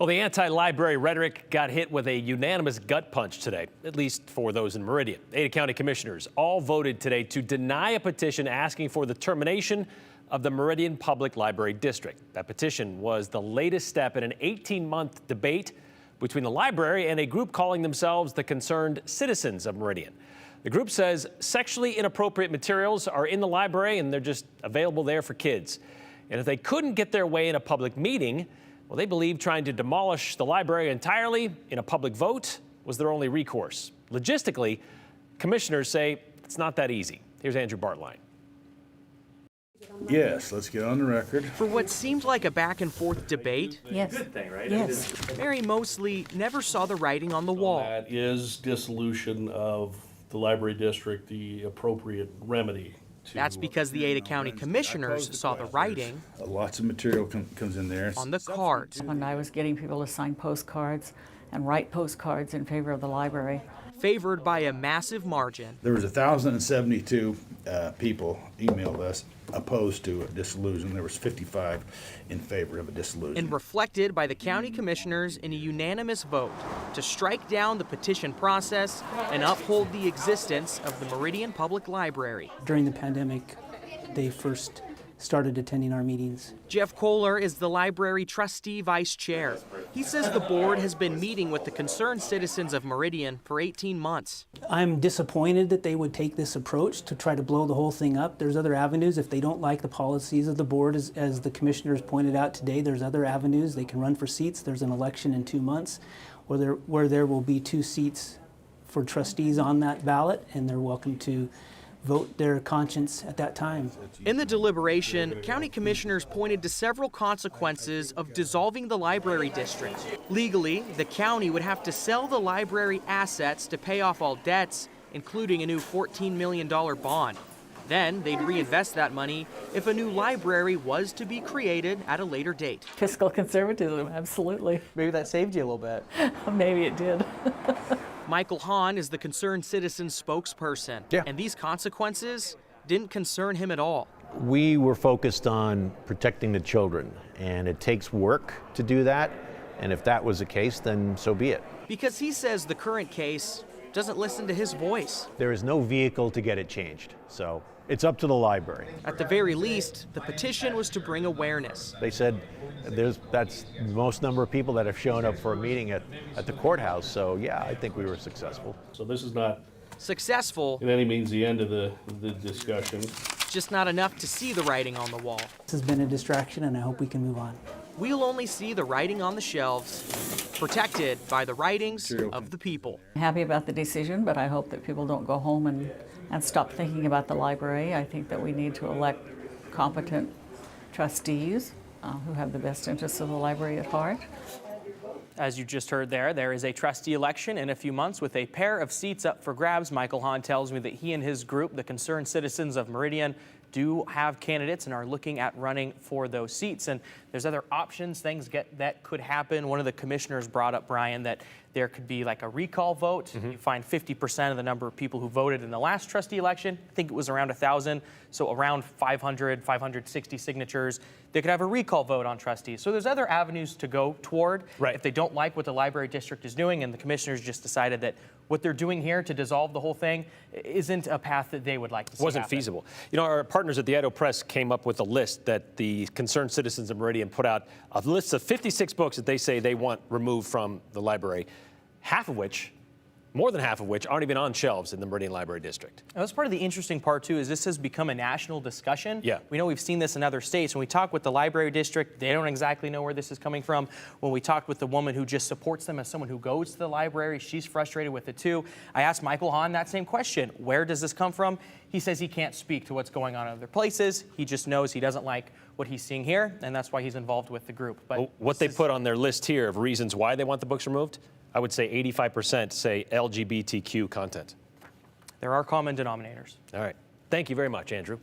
Well, the anti-library rhetoric got hit with a unanimous gut punch today, at least for those in Meridian. Ada County commissioners all voted today to deny a petition asking for the termination of the Meridian Public Library District. That petition was the latest step in an 18-month debate between the library and a group calling themselves the Concerned Citizens of Meridian. The group says sexually inappropriate materials are in the library and they're just available there for kids. And if they couldn't get their way in a public meeting, well, they believe trying to demolish the library entirely in a public vote was their only recourse. Logistically, commissioners say it's not that easy. Here's Andrew Bartline. Yes, let's get on the record. For what seemed like a back and forth debate, Yes. Good thing, right? Yes. Mary Mosley never saw the writing on the wall. That is dissolution of the library district, the appropriate remedy. That's because the Ada County commissioners saw the writing Lots of material comes in there. on the cards. When I was getting people to sign postcards and write postcards in favor of the library. Favored by a massive margin. There was 1,072 people emailed us opposed to a dissolution. There was 55 in favor of a dissolution. And reflected by the county commissioners in a unanimous vote to strike down the petition process and uphold the existence of the Meridian Public Library. During the pandemic, they first started attending our meetings. Jeff Kohler is the library trustee vice chair. He says the board has been meeting with the concerned citizens of Meridian for 18 months. I'm disappointed that they would take this approach to try to blow the whole thing up. There's other avenues. If they don't like the policies of the board, as the commissioners pointed out today, there's other avenues. They can run for seats. There's an election in 2 months where there will be 2 seats for trustees on that ballot, and they're welcome to vote their conscience at that time. In the deliberation, county commissioners pointed to several consequences of dissolving the library district. Legally, the county would have to sell the library assets to pay off all debts, including a new $14 million bond. Then they'd reinvest that money if a new library was to be created at a later date. Fiscal conservatism, absolutely. Maybe that saved you a little bit. Maybe it did. Michael Hahn is the Concerned Citizens spokesperson. Yeah. And these consequences didn't concern him at all. We were focused on protecting the children, and it takes work to do that. And if that was the case, then so be it. Because he says the current case doesn't listen to his voice. There is no vehicle to get it changed, so it's up to the library. At the very least, the petition was to bring awareness. They said that's the most number of people that have shown up for a meeting at the courthouse, so yeah, I think we were successful. So this is not Successful, in any means the end of the discussion. just not enough to see the writing on the wall. This has been a distraction, and I hope we can move on. We'll only see the writing on the shelves, protected by the writings of the people. I'm happy about the decision, but I hope that people don't go home and stop thinking about the library. I think that we need to elect competent trustees who have the best interests of the library at heart. As you just heard there is a trustee election in a few months with a pair of seats up for grabs. Michael Hahn tells me that he and his group, the Concerned Citizens of Meridian, do have candidates and are looking at running for those seats. And there's other options, that could happen. One of the commissioners brought up, Brian, that there could be like a recall vote. You find 50% of the number of people who voted in the last trustee election. I think it was around 1,000, so around 500, 560 signatures. They could have a recall vote on trustees. So there's other avenues to go toward if they don't like what the library district is doing, and the commissioners just decided that what they're doing here to dissolve the whole thing isn't a path that they would like to see Wasn't happen. feasible. You know, our partners at the Idaho Press came up with a list that the Concerned Citizens of Meridian put out, a list of 56 books that they say they want removed from the library, more than half of which aren't even on shelves in the Meridian Library District. Now, that's part of the interesting part, too, is this has become a national discussion. Yeah. We know we've seen this in other states. When we talk with the library district, they don't exactly know where this is coming from. When we talked with the woman who just supports them as someone who goes to the library, she's frustrated with it, too. I asked Michael Hahn that same question. Where does this come from? He says he can't speak to what's going on in other places. He just knows he doesn't like what he's seeing here, and that's why he's involved with the group. But what they put on their list here of reasons why they want the books removed, I would say 85% say LGBTQ content. There are common denominators. All right. Thank you very much, Andrew.